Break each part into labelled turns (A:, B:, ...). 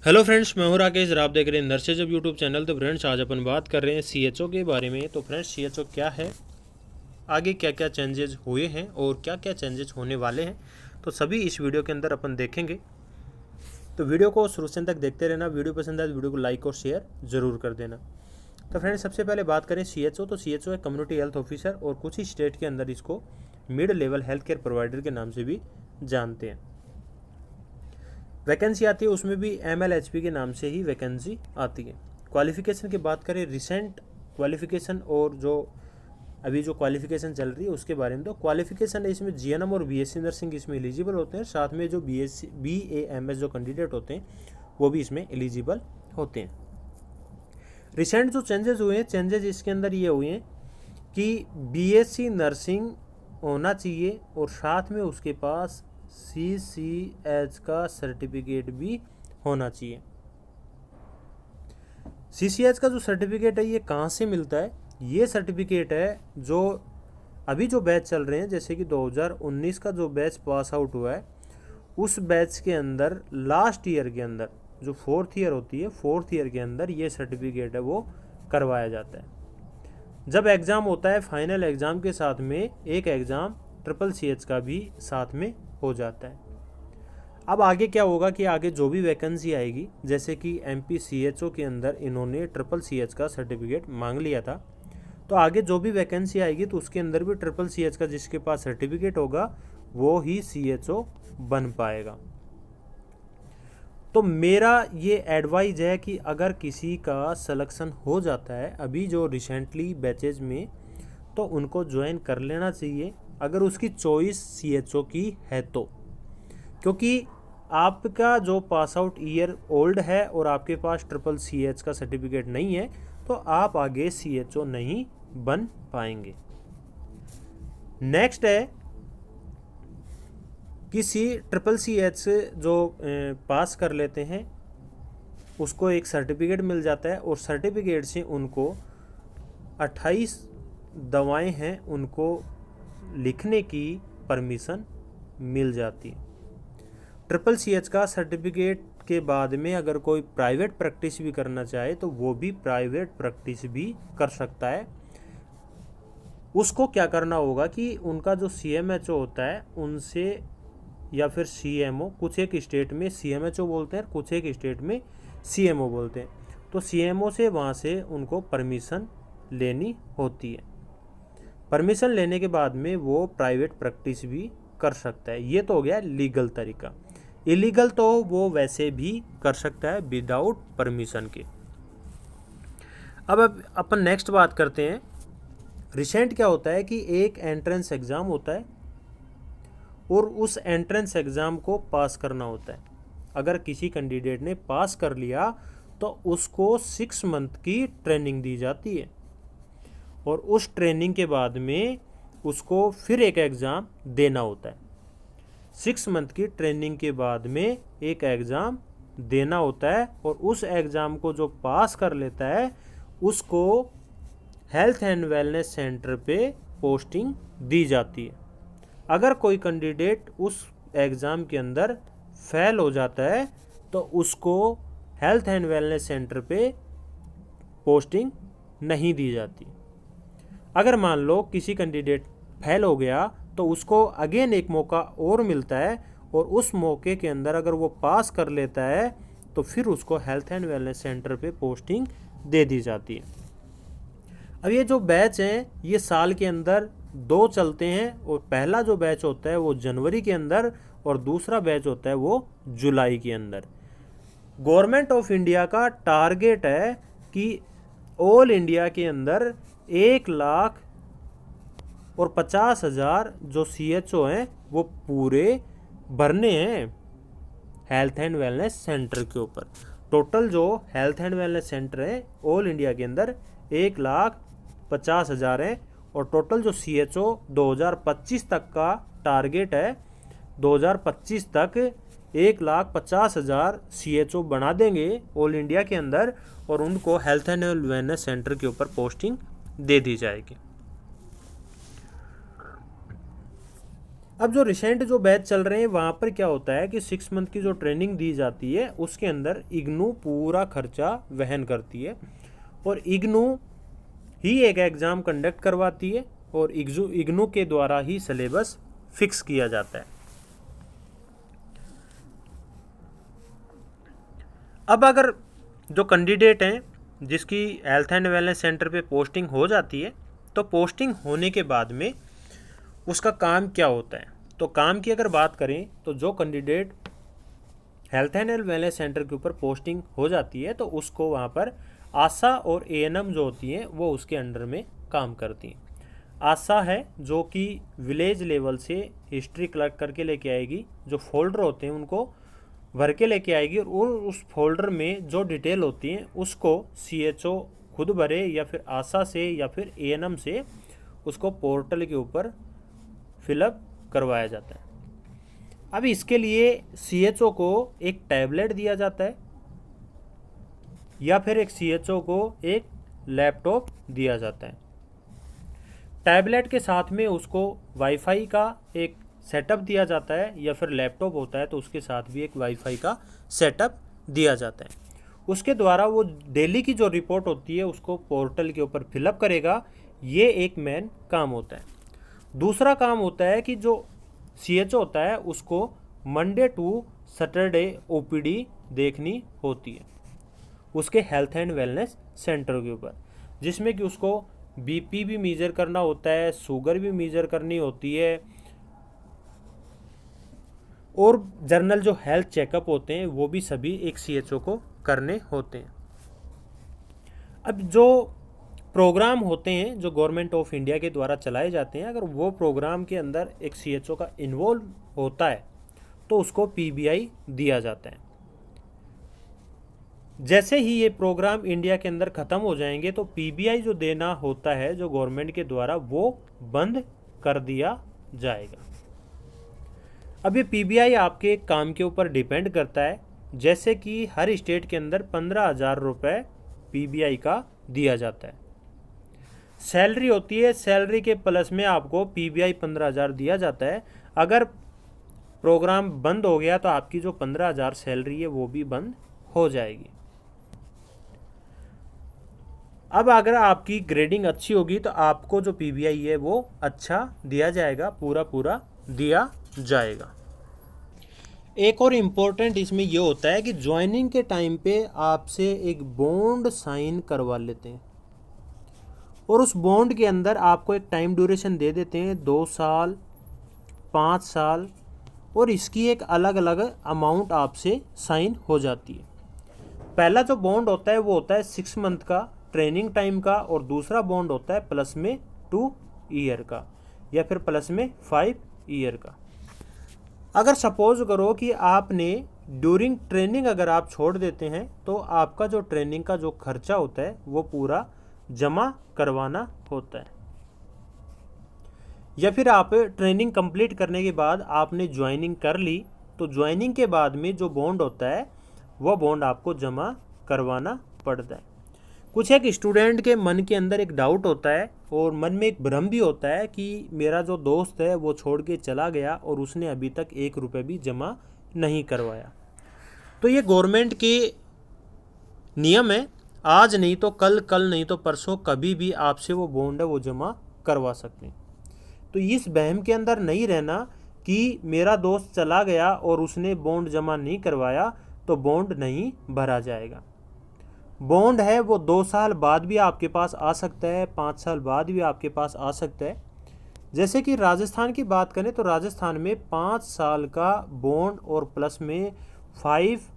A: Hello friends, मैं हूं राकेश। आप देख रहे हैं नर्सेज अब यूट्यूब चैनल। तो फ्रेंड्स, आज अपन बात कर रहे हैं सीएचओ के बारे में। तो फ्रेंड्स, सीएचओ क्या है, आगे क्या क्या चेंजेस हुए हैं और क्या क्या चेंजेस होने वाले हैं, तो सभी इस वीडियो के अंदर अपन देखेंगे। तो वीडियो को शुरू से तक देखते रहना। वीडियो पसंद आए तो वीडियो को लाइक और शेयर ज़रूर कर देना। तो फ्रेंड्स, सबसे पहले बात करें सीएचओ। तो सीएचओ है कम्युनिटी हेल्थ ऑफिसर, और कुछ ही स्टेट के अंदर इसको mid level health care provider के नाम से भी जानते हैं। वैकेंसी आती है उसमें भी MLHP के नाम से ही वैकेंसी आती है। क्वालिफ़िकेशन की बात करें, रिसेंट क्वालिफ़िकेशन और जो अभी जो क्वालिफ़िकेशन चल रही है उसके बारे में, तो क्वालिफ़िकेशन है इसमें GNM और BSc नर्सिंग इसमें एलिजिबल होते हैं। साथ में जो BAMS जो कैंडिडेट होते हैं वो भी इसमें एलिजिबल होते हैं। रिसेंट जो चेंजेस हुए हैं, चेंजेस इसके अंदर ये हुए हैं कि BSc नर्सिंग होना चाहिए और साथ में उसके पास CCH का सर्टिफिकेट भी होना चाहिए। CCH का जो सर्टिफिकेट है ये कहाँ से मिलता है? ये सर्टिफिकेट है जो अभी जो बैच चल रहे हैं, जैसे कि 2019 का जो बैच पास आउट हुआ है, उस बैच के अंदर लास्ट ईयर के अंदर जो 4th ईयर होती है, 4th ईयर के अंदर ये सर्टिफिकेट है वो करवाया जाता है। जब एग्ज़ाम होता है, फाइनल एग्ज़ाम के साथ में एक एग्ज़ाम CCH का भी साथ में हो जाता है। अब आगे क्या होगा कि आगे जो भी वैकेंसी आएगी, जैसे कि MP CHO के अंदर इन्होंने CCH का सर्टिफिकेट मांग लिया था, तो आगे जो भी वैकेंसी आएगी तो उसके अंदर भी CCH का जिसके पास सर्टिफिकेट होगा वो ही CHO बन पाएगा। तो मेरा ये एडवाइज है कि अगर किसी का सिलेक्शन हो जाता है अभी जो रिसेंटली बैचेज में, तो उनको ज्वाइन कर लेना चाहिए अगर उसकी चॉइस CHO की है तो। क्योंकि आपका जो पास आउट ईयर ओल्ड है और आपके पास CCH का सर्टिफिकेट नहीं है, तो आप आगे CHO नहीं बन पाएंगे। नेक्स्ट है कि CCH जो पास कर लेते हैं उसको एक सर्टिफिकेट मिल जाता है, और सर्टिफिकेट से उनको 28 दवाएं हैं उनको लिखने की परमिशन मिल जाती है। CCH का सर्टिफिकेट के बाद में अगर कोई प्राइवेट प्रैक्टिस भी करना चाहे तो वो भी प्राइवेट प्रैक्टिस भी कर सकता है। उसको क्या करना होगा कि उनका जो CMHO होता है उनसे, या फिर CMO, कुछ एक स्टेट में CMHO बोलते हैं, कुछ एक स्टेट में CMO बोलते हैं, तो CMO से वहाँ से उनको परमिशन लेनी होती है। परमिशन लेने के बाद में वो प्राइवेट प्रैक्टिस भी कर सकता है। ये तो हो गया लीगल तरीका। इलीगल तो वो वैसे भी कर सकता है विदाउट परमिशन के। अब अपन नेक्स्ट बात करते हैं। रिसेंट क्या होता है कि एक एंट्रेंस एग्ज़ाम होता है और उस एंट्रेंस एग्ज़ाम को पास करना होता है। अगर किसी कैंडिडेट ने पास कर लिया तो उसको 6 मंथ की ट्रेनिंग दी जाती है, और उस ट्रेनिंग के बाद में उसको फिर एक एग्ज़ाम देना होता है। 6 मंथ की ट्रेनिंग के बाद में एक एग्ज़ाम देना होता है, और उस एग्ज़ाम को जो पास कर लेता है उसको हेल्थ एंड वेलनेस सेंटर पे पोस्टिंग दी जाती है। अगर कोई कैंडिडेट उस एग्ज़ाम के अंदर फेल हो जाता है तो उसको हेल्थ एंड वेलनेस सेंटर पे पोस्टिंग नहीं दी जाती। अगर मान लो किसी कैंडिडेट फेल हो गया तो उसको अगेन एक मौका और मिलता है, और उस मौके के अंदर अगर वो पास कर लेता है तो फिर उसको हेल्थ एंड वेलनेस सेंटर पे पोस्टिंग दे दी जाती है। अब ये जो बैच हैं ये साल के अंदर 2 चलते हैं, और पहला जो बैच होता है वो जनवरी के अंदर और दूसरा बैच होता है वो जुलाई के अंदर। गवर्नमेंट ऑफ इंडिया का टारगेट है कि ऑल इंडिया के अंदर 1,50,000 जो CHO हैं वो पूरे भरने हैं हेल्थ एंड वेलनेस सेंटर के ऊपर। टोटल जो हेल्थ एंड वेलनेस सेंटर है ऑल इंडिया के अंदर 1,50,000 हैं, और टोटल जो CHO 2025 तक का टारगेट है, 2025 तक 1,50,000 CHO बना देंगे ऑल इंडिया के अंदर, और उनको हेल्थ एंड वेलनेस सेंटर के ऊपर पोस्टिंग दे दी जाएगी। अब जो रिसेंट जो बैच चल रहे हैं वहाँ पर क्या होता है कि 6 मंथ की जो ट्रेनिंग दी जाती है उसके अंदर इग्नू पूरा खर्चा वहन करती है और इग्नू ही एक एग्ज़ाम कंडक्ट करवाती है और इग्नू के द्वारा ही सिलेबस फिक्स किया जाता है। अब अगर जो कैंडिडेट हैं जिसकी हेल्थ एंड वेलनेस सेंटर पे पोस्टिंग हो जाती है तो पोस्टिंग होने के बाद में उसका काम क्या होता है, तो काम की अगर बात करें तो जो candidate health and wellness centre के ऊपर पोस्टिंग हो जाती है तो उसको वहाँ पर आशा और एएनएम जो होती हैं वो उसके अंडर में काम करती हैं। आशा है जो कि विलेज लेवल से हिस्ट्री कलेक्ट करके लेके आएगी, जो फोल्डर होते हैं उनको भर के लेके आएगी और उस फोल्डर में जो डिटेल होती है उसको सीएचओ खुद भरे या फिर आशा से या फिर एएनएम से उसको पोर्टल के ऊपर फिलअप करवाया जाता है। अब इसके लिए सीएचओ को एक टैबलेट दिया जाता है या फिर एक सीएचओ को एक लैपटॉप दिया जाता है। टैबलेट के साथ में उसको वाईफाई का एक सेटअप दिया जाता है या फिर लैपटॉप होता है तो उसके साथ भी एक वाईफाई का सेटअप दिया जाता है। उसके द्वारा वो डेली की जो रिपोर्ट होती है उसको पोर्टल के ऊपर फिलअप करेगा। ये एक मेन काम होता है। दूसरा काम होता है कि जो सीएचओ होता है उसको मंडे टू सैटरडे ओपीडी देखनी होती है उसके हेल्थ एंड वेलनेस सेंटर के ऊपर, जिसमें कि उसको बीपी भी मेजर करना होता है, शुगर भी मेजर करनी होती है और जर्नल जो हेल्थ चेकअप होते हैं वो भी सभी एक सीएचओ को करने होते हैं। अब जो प्रोग्राम होते हैं जो गवर्नमेंट ऑफ इंडिया के द्वारा चलाए जाते हैं, अगर वो प्रोग्राम के अंदर एक सीएचओ का इन्वॉल्व होता है तो उसको पीबीआई दिया जाता है। जैसे ही ये प्रोग्राम इंडिया के अंदर ख़त्म हो जाएंगे तो पीबीआई जो देना होता है जो गवर्नमेंट के द्वारा वो बंद कर दिया जाएगा। अब ये पीबीआई आपके काम के ऊपर डिपेंड करता है। जैसे कि हर स्टेट के अंदर 15,000 रुपये पीबीआई का दिया जाता है। सैलरी होती है, सैलरी के प्लस में आपको पीबीआई 15,000 दिया जाता है। अगर प्रोग्राम बंद हो गया तो आपकी जो 15,000 सैलरी है वो भी बंद हो जाएगी। अब अगर आपकी ग्रेडिंग अच्छी होगी तो आपको जो पीबीआई है वो अच्छा दिया जाएगा, पूरा दिया जाएगा। एक और इम्पोर्टेंट इसमें ये होता है कि ज्वाइनिंग के टाइम पे आपसे एक बॉन्ड साइन करवा लेते हैं और उस बॉन्ड के अंदर आपको एक टाइम ड्यूरेशन दे देते हैं 2 साल, 5 साल और इसकी एक अलग अलग अमाउंट आपसे साइन हो जाती है। पहला जो बॉन्ड होता है वो होता है 6 मंथ का ट्रेनिंग टाइम का और दूसरा बॉन्ड होता है प्लस में 2 ईयर का या फिर प्लस में 5 ईयर का। अगर सपोज करो कि आपने ड्यूरिंग ट्रेनिंग अगर आप छोड़ देते हैं तो आपका जो ट्रेनिंग का जो खर्चा होता है वो पूरा जमा करवाना होता है। या फिर आप ट्रेनिंग कंप्लीट करने के बाद आपने ज्वाइनिंग कर ली तो ज्वाइनिंग के बाद में जो बॉन्ड होता है वह बॉन्ड आपको जमा करवाना पड़ता है। कुछ एक स्टूडेंट के मन के अंदर एक डाउट होता है और मन में एक भ्रम भी होता है कि मेरा जो दोस्त है वो छोड़ के चला गया और उसने अभी तक 1 रुपये भी जमा नहीं करवाया। तो ये गवर्नमेंट के नियम है, आज नहीं तो कल, कल नहीं तो परसों, कभी भी आपसे वो बॉन्ड है वो जमा करवा सकते हैं। तो इस वहम के अंदर नहीं रहना कि मेरा दोस्त चला गया और उसने बॉन्ड जमा नहीं करवाया तो बॉन्ड नहीं भरा जाएगा। बॉन्ड है वो 2 साल बाद भी आपके पास आ सकता है, 5 साल बाद भी आपके पास आ सकता है। जैसे कि राजस्थान की बात करें तो राजस्थान में 5 साल का बॉन्ड और प्लस में 5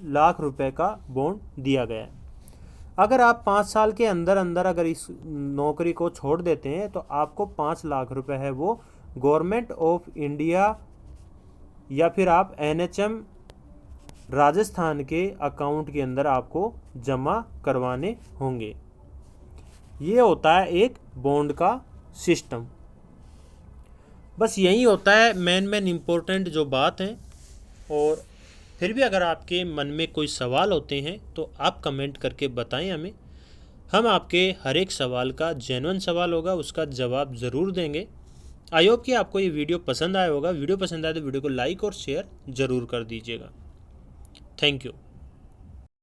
A: लाख रुपए का बॉन्ड दिया गया है। अगर आप 5 साल के अंदर अंदर अगर इस नौकरी को छोड़ देते हैं तो आपको 5 लाख रुपए है वो गवर्नमेंट ऑफ इंडिया या फिर आप एनएचएम राजस्थान के अकाउंट के अंदर आपको जमा करवाने होंगे। ये होता है एक बॉन्ड का सिस्टम। बस यही होता है मेन इम्पोर्टेंट जो बात है। और फिर भी अगर आपके मन में कोई सवाल होते हैं तो आप कमेंट करके बताएं हमें। हम आपके हर एक सवाल का जेन्युइन सवाल होगा उसका जवाब ज़रूर देंगे। आई होप कि आपको ये वीडियो पसंद आया होगा। वीडियो पसंद आए तो वीडियो को लाइक और शेयर ज़रूर कर दीजिएगा। Thank you.